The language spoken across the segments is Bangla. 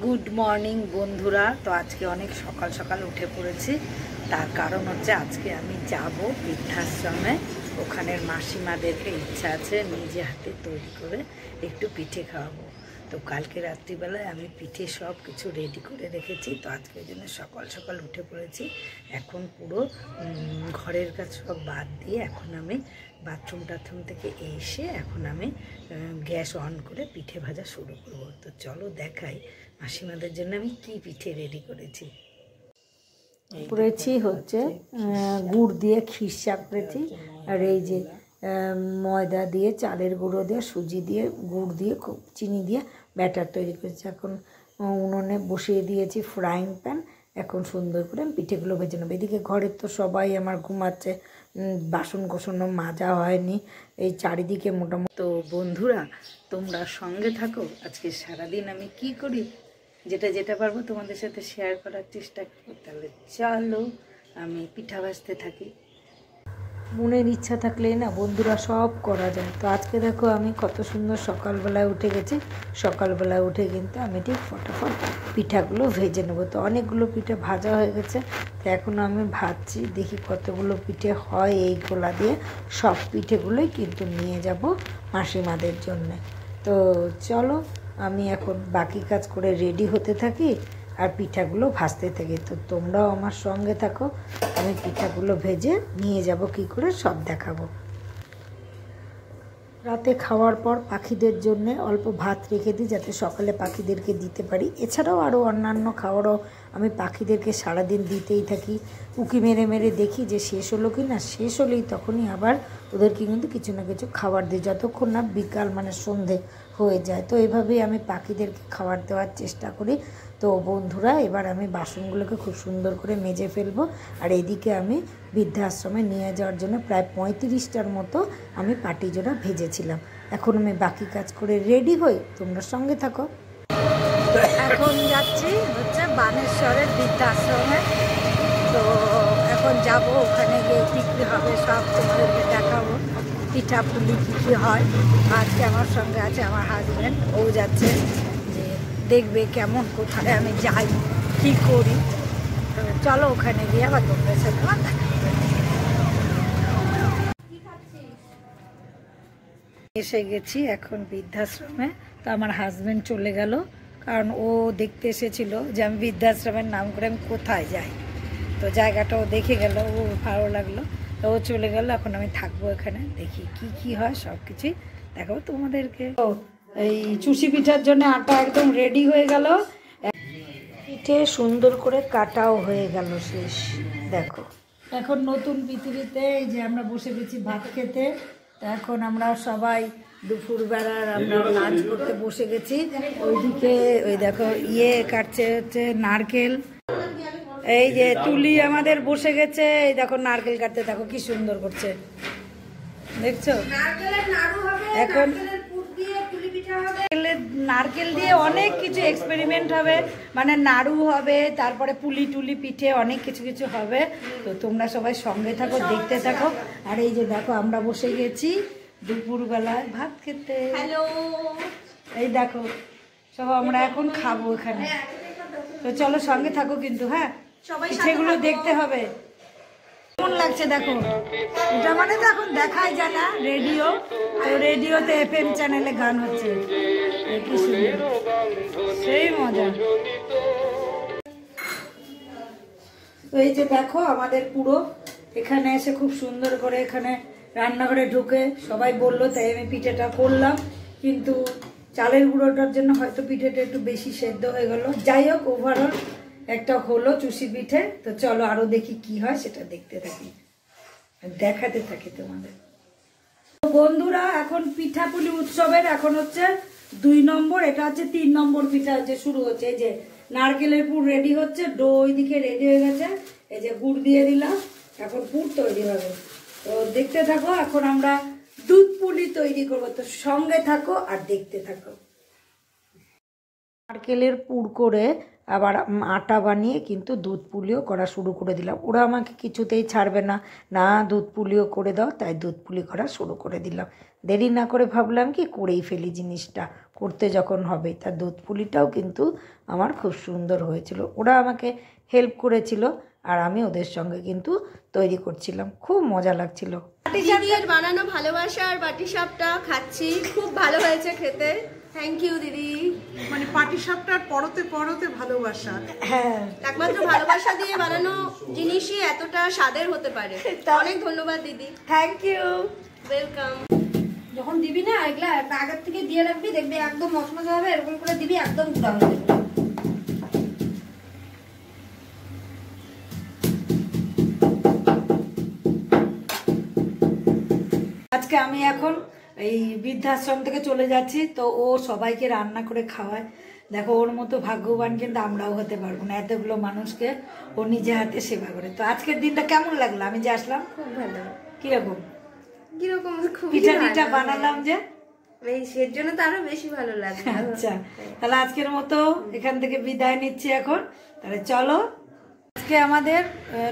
গুড মর্নিং বন্ধুরা। তো আজকে অনেক সকাল সকাল উঠে পড়েছি। তার কারণ হচ্ছে আজকে আমি যাব বৃদ্ধাশ্রমে। ওখানের মাসিমাদেরকে ইচ্ছা আছে নিজে হাতে তৈরি করে একটু পিঠে খাওয়াবো। তো কালকে রাত্রিবেলায় আমি পিঠে সব কিছু রেডি করে রেখেছি। তো আজকের জন্য সকাল সকাল উঠে পড়েছি। এখন পুরো ঘরের কাজ সব বাদ দিয়ে এখন আমি বাথরুম টাথরুম থেকে এসে এখন আমি গ্যাস অন করে পিঠে ভাজা শুরু করবো। তো চলো দেখাই মাসিমাদের জন্য আমি কি পিঠে রেডি করেছি। করেছি হচ্ছে গুড় দিয়ে খিরসা করেছি, আর এই যে ময়দা দিয়ে, চালের গুঁড়ো দিয়ে, সুজি দিয়ে, গুড় দিয়ে, খুব চিনি দিয়ে ব্যাটার তৈরি করেছি। এখন উনুনে বসিয়ে দিয়েছি ফ্রাইং প্যান। এখন সুন্দর করে আমি পিঠেগুলো ভেজে নেবো। এদিকে ঘরের তো সবাই আমার ঘুমাচ্ছে, বাসন কোসনও মাজা হয়নি, এই চারিদিকে মোটামুটি। তো বন্ধুরা তোমরা সঙ্গে থাকো, আজকে সারাদিন আমি কি করি যেটা যেটা পারবো তোমাদের সাথে শেয়ার করার চেষ্টা করবো। তাহলে চলো আমি পিঠা ভাজতে থাকি। মনের ইচ্ছা থাকলেই না বন্ধুরা সব করা যায়। তো আজকে দেখো আমি কত সুন্দর সকালবেলায় উঠে গেছি। সকালবেলায় উঠে কিন্তু আমি ঠিক ফটাফট পিঠাগুলো ভেজে নেবো। তো অনেকগুলো পিঠে ভাজা হয়ে গেছে। তো এখন আমি ভাজছি, দেখি কতগুলো পিঠে হয়। এই গোলা দিয়ে সব পিঠেগুলোই কিন্তু নিয়ে যাব মাসিমাদের জন্যে। তো চলো আমি এখন বাকি কাজ করে রেডি হতে থাকি আর পিঠাগুলো ভাজতে থাকি। তো তোমরাও আমার সঙ্গে থাকো, আমি পিঠাগুলো ভেজে নিয়ে যাব কি করে সব দেখাবো। রাতে খাওয়ার পর পাখিদের জন্য অল্প ভাত রেখে দিই, যাতে সকালে পাখিদেরকে দিতে পারি। এছাড়াও আরও অন্যান্য খাবারও আমি পাখিদেরকে সারাদিন দিতেই থাকি। উঁকি মেরে মেরে দেখি যে শেষ হলো কি না। শেষ হলেই তখনই আবার ওদেরকে কিন্তু কিছু না কিছু খাবার দিই, যতক্ষণ না বিকাল মানে সন্ধে হয়ে যায়। তো এভাবেই আমি পাখিদেরকে খাবার দেওয়ার চেষ্টা করি। তো বন্ধুরা এবার আমি বাসনগুলোকে খুব সুন্দর করে মেজে ফেলবো। আর এদিকে আমি বৃদ্ধাশ্রমে নিয়ে যাওয়ার জন্য প্রায় 35টার মতো আমি পাটিজোড়া ভেজেছিলাম। এখন আমি বাকি কাজ করে রেডি হই, তোমরা সঙ্গে থাকো। এখন যাচ্ছি হচ্ছে বানেশ্বরের বৃদ্ধাশ্রমে। তো এখন যাব, ওখানে গিয়ে কী কী হবে সব তোমাদেরকে দেখাবো। পিঠা পুলি কী কী হয়। আজকে আমার সঙ্গে আছে আমার হাজব্যান্ড, ও যাচ্ছে যে দেখবে কেমন, কোথায় আমি যাই, কী করি। তো চলো ওখানে গিয়ে আবার তোমাদের সাথে এসে গেছি এখন বৃদ্ধাশ্রমে। তো আমার হাজব্যান্ড চলে গেল, কারণ ও দেখতে এসেছিল যে আমি বৃদ্ধাশ্রমের নাম করে আমি কোথায় যাই। তো জায়গাটাও দেখে গেল, ও ভালো লাগলো। তো ও চলে গেল, এখন আমি থাকবো এখানে, দেখি কি কি হয় সব কিছুই দেখাবো তোমাদেরকে। এই চুষি পিঠার জন্য আটা একদম রেডি হয়ে গেল, পিঠে সুন্দর করে কাটাও হয়ে গেল শেষ। দেখো এখন নতুন পৃথিবীতে এই যে আমরা বসে গেছি ভাত খেতে। এখন আমরা সবাই দুপুরবেলার আমরা লাঞ্চ করতে বসে গেছি। ওইদিকে ওই দেখো কাটছে হচ্ছে নারকেল। এই যে তুলি আমাদের বসে গেছে, এই দেখো নারকেল কাটতে, দেখো কি সুন্দর করছে, দেখছো। এখন নারকেল দিয়ে অনেক কিছু এক্সপেরিমেন্ট হবে, মানে নাড়ু হবে, তারপরে পুলি টুলি পিঠে অনেক কিছু কিছু হবে। তো তোমরা সবাই সঙ্গে থাকো, দেখতে থাকো। আর এই যে দেখো আমরা বসে গেছি দুপুরবেলায় ভাত খেতে। হ্যালো, এই দেখো সব আমরা এখন খাবো এখানে। তো চলো সঙ্গে থাকো কিন্তু, হ্যাঁ পিঠেগুলো দেখতে হবে। কেমন লাগছে দেখো, এটা মানে তো এখন দেখাই যায় না রেডিও, তো রেডিওতে FM চ্যানেলে গান হচ্ছে, কি সুন্দর, সেই মজা। তো এই যে দেখো আমাদের পুরো এখানে এসে খুব সুন্দর করে এখানে রান্নাঘরে ঢুকে সবাই বললো, তাই আমি পিঠেটা করলাম। কিন্তু চালের গুঁড়োটার জন্য হয়তো পিঠেটা একটু বেশি সেদ্ধ হয়ে গেল। যাই হোক, ওভারঅল একটা হলো চুষি পিঠে। তো চলো আরো দেখি কি হয়, সেটা দেখতে থাকি, দেখাতে থাকি তোমাদের। বন্ধুরা এখন পিঠাপুলি উৎসবের এখন হচ্ছে 2 নম্বর, এটা হচ্ছে 3 নম্বর পিঠা হচ্ছে শুরু হচ্ছে। এই যে নারকেলের পুর রেডি হচ্ছে, ডো ওইদিকে রেডি হয়ে গেছে, এই যে গুড় দিয়ে দিলাম, এখন পুর তৈরি হবে। তো দেখতে থাকো, এখন আমরা দুধ পুলি তৈরি করবো। তো সঙ্গে থাকো আর দেখতে থাকো। নারকেলের পুর করে আবার আটা বানিয়ে কিন্তু দুধ পুলিও করা শুরু করে দিলাম। ওরা আমাকে কিছুতেই ছাড়বে না, না দুধ পুলিও করে দাও, তাই দুধ পুলি করা শুরু করে দিলাম। দেরি না করে ভাবলাম কি করেই ফেলি জিনিসটা, করতে যখন হবে। তা দুধ পুলিটাও কিন্তু আমার খুব সুন্দর হয়েছিল। ওরা আমাকে হেল্প করেছিল আর আমি ওদের সঙ্গে কিন্তু তৈরি করছিলাম, খুব মজা লাগছিল। দিদির বানানো ভালোবাসার পাটিসাপটা খাচ্ছি, খুব ভালো হয়েছে খেতে। থ্যাংক ইউ দিদি। মানে পাটিসাপটার পরতে পরতে ভালোবাসা। হ্যাঁ, একমাত্র ভালোবাসা দিয়ে বানানো জিনিসই এতটা স্বাদের হতে পারে। অনেক ধন্যবাদ দিদি। Thank you, welcome. যখন দিবি না এগুলা আগের থেকে দিয়ে রাখবি, দেখবি একদম মশমশা হবে, এরকম করে দিবি একদম গুঁড়া হয়ে যাবে। আজকে আমি এখন এই বৃদ্ধাশ্রম থেকে চলে যাচ্ছি, তো ও সবাইকে রান্না করে খাওয়ায়। দেখো ওর মতো ভাগ্যবান কিন্তু আমরাও হতে পারবো না, এতগুলো মানুষকে ও নিজে হাতে সেবা করে। তো আজকের দিনটা কেমন লাগলো আমি যে আসলাম? খুব ভালো। কিরকম কিরকম? খুব পিঠা টিঠা বানালাম যে, সের জন্য তো আরো বেশি ভালো লাগলো। আচ্ছা তাহলে আজকের মতো এখান থেকে বিদায় নিচ্ছি এখন। তাহলে চলো, আজকে আমাদের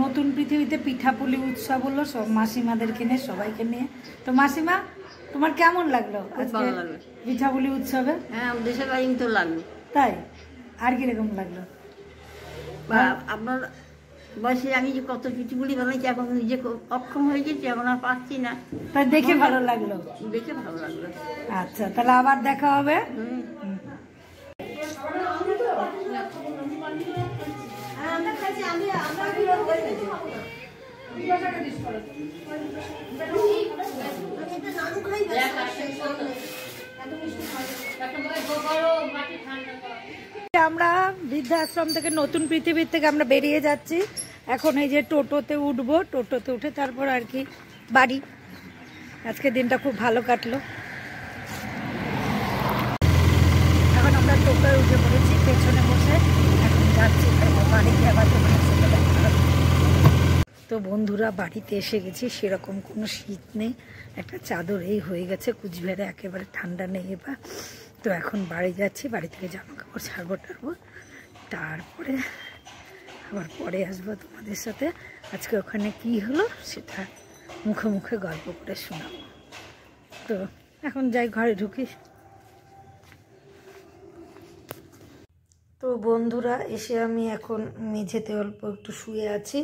নতুন পৃথিবীতে পিঠাপুলি উৎসব হলো, সব মাসিমাদেরকে নিয়ে, সবাইকে নিয়ে। তো মাসিমা তোমার কেমন লাগলো আজকে পিঠাপুলি উৎসবে? হ্যাঁ, দেশের বাড়ি তো লাগলো। তাই আর কিরকম লাগলো? আপনার বয়সে আমি যে কত পিঠুগুলি বানাইছি, এখন নিজে অক্ষম হয়ে গেছি, এখন আর পারছি না। তাই দেখে ভালো লাগলো, দেখে ভালো লাগলো। আচ্ছা তাহলে আবার দেখা হবে। আমরা বৃদ্ধাশ্রম থেকে নতুন পৃথিবীর থেকে আমরা বেরিয়ে যাচ্ছি এখন। এই যে টোটোতে উঠবো, টোটোতে উঠে তারপর আর কি বাড়ি। আজকে দিনটা খুব ভালো কাটলো। এখন আমরা টোটোয় উঠে পড়েছি, পেছনে বসে এখন যাচ্ছি বাড়িতে। আবার তোমার সাথে দেখা হবে। তো বন্ধুরা বাড়িতে এসে গেছি, সেরকম কোনো শীত নেই, একটা চাদর এই হয়ে গেছে, কুচবিহারে একেবারে ঠান্ডা নেই এবার। তো এখন বাড়ি যাচ্ছি, বাড়ি থেকে জামা কাপড় ছাড়বো টাড়বো, তারপরে আবার পরে আসবো তোমাদের সাথে। আজকে ওখানে কি হলো সেটা মুখে মুখে গল্প করে শোনাবো। তো এখন যাই, ঘরে ঢুকি। তো বন্ধুরা এসে আমি এখন মেঝেতে অল্প একটু শুয়ে আছি।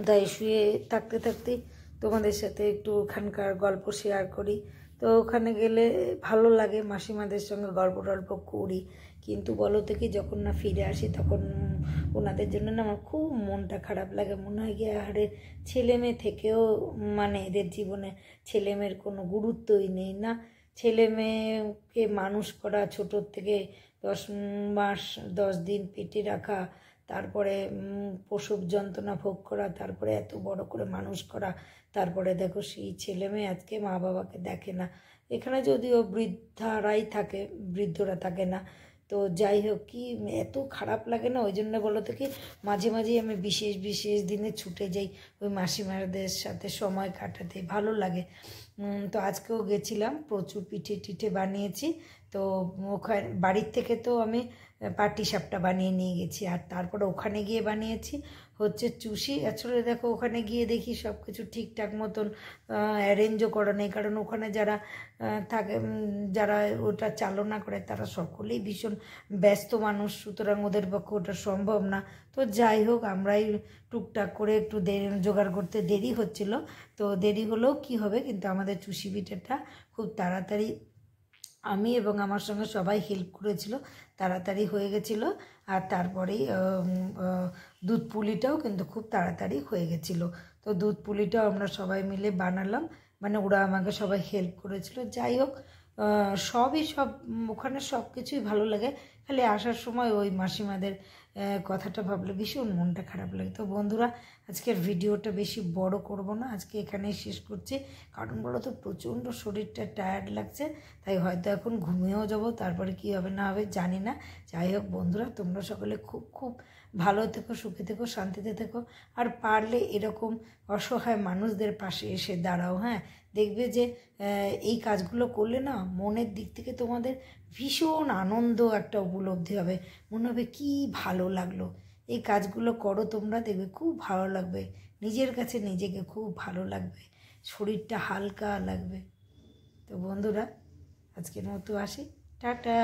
তাই শুয়ে থাকতে থাকতেই তোমাদের সাথে একটু ওখানকার গল্প শেয়ার করি। তো ওখানে গেলে ভালো লাগে, মাসিমাদের সঙ্গে গল্প টল্প করি, কিন্তু বলো তো কি যখন না ফিরে আসি তখন ওনাদের জন্য না আমার খুব মনটা খারাপ লাগে। মনে হয় কি আরে ছেলে মেয়ে থেকেও মানে এদের জীবনে ছেলে মেয়ের কোনো গুরুত্বই নেই না। ছেলে মেয়েকে মানুষ করা, ছোটোর থেকে 10 মাস 10 দিন পেটে রাখা, তারপরে প্রসব যন্ত্রণা ভোগ করা, তারপরে এত বড় করে মানুষ করা, তারপরে দেখো সেই ছেলে মেয়ে আজকে মা বাবাকে দেখে না। এখানে যদিও বৃদ্ধারাই থাকে, বৃদ্ধরা থাকে না। তো যাই হোক, কি এত খারাপ লাগে না। ওই জন্য বলো তো কি মাঝে মাঝেই আমি বিশেষ বিশেষ দিনে ছুটে যাই ওই মাসিমাদের সাথে সময় কাটাতে, ভালো লাগে। তো আজকেও গেছিলাম, প্রচুর পিঠে টিঠে বানিয়েছি। তো ওখানে বাড়ির থেকে তো আমি পাটিসাপটা বানিয়ে নিয়ে গেছি, আর তারপরে ওখানে গিয়ে বানিয়েছি হচ্ছে চুষি। আসলে দেখো ওখানে গিয়ে দেখি সব কিছু ঠিকঠাক মতন অ্যারেঞ্জও করা নেই, কারণ ওখানে যারা থাকে, যারা ওটা চালনা করে তারা সকলেই ভীষণ ব্যস্ত মানুষ, সুতরাং ওদের পক্ষে ওটা সম্ভব না। তো যাই হোক, আমরাই টুকটাক করে একটু দেরি জোগাড় করতে দেরি হচ্ছিল। তো দেরি হলেও কি হবে, কিন্তু আমাদের চুষি পিঠেটা খুব তাড়াতাড়ি, আমি এবং আমার সঙ্গে সবাই হেল্প করেছিল, তাড়াতাড়ি হয়ে গেছিলো। আর তারপরেই দুধ পুলিটাও কিন্তু খুব তাড়াতাড়ি হয়ে গেছিলো। তো দুধ পুলিটাও আমরা সবাই মিলে বানালাম, মানে ওরা আমাকে সবাই হেল্প করেছিল। যাই হোক, সবই সব ওখানে সব কিছুই ভালো লাগে, খালি আসার সময় ওই মাসিমাদের কথাটা ভাবলে ভীষণ মনটা খারাপ লাগে। তো বন্ধুরা আজকের ভিডিওটা বেশি বড় করব না, আজকে এখানেই শেষ করছি। কারণ বলো তো প্রচণ্ড শরীরটা টায়ার্ড লাগছে, তাই হয়তো এখন ঘুমিয়েও যাব, তারপরে কি হবে না হবে জানি না। যাই হোক বন্ধুরা, তোমরা সকলে খুব খুব ভালো থেকো, সুখে থেকো, শান্তিতে থেকো, আর পারলে এরকম অসহায় মানুষদের পাশে এসে দাঁড়াও। হ্যাঁ, দেখবে যে এই কাজগুলো করলে না মনের দিক থেকে তোমাদের ভীষণ আনন্দ একটা উপলব্ধি হবে, মনে হবে কি ভালো লাগলো। এই কাজগুলো করো তোমরা, দেখবে খুব ভালো লাগবে, নিজের কাছে নিজেকে খুব ভালো লাগবে, শরীরটা হালকা লাগবে। তো বন্ধুরা আজকের মতো আসি, টাটা।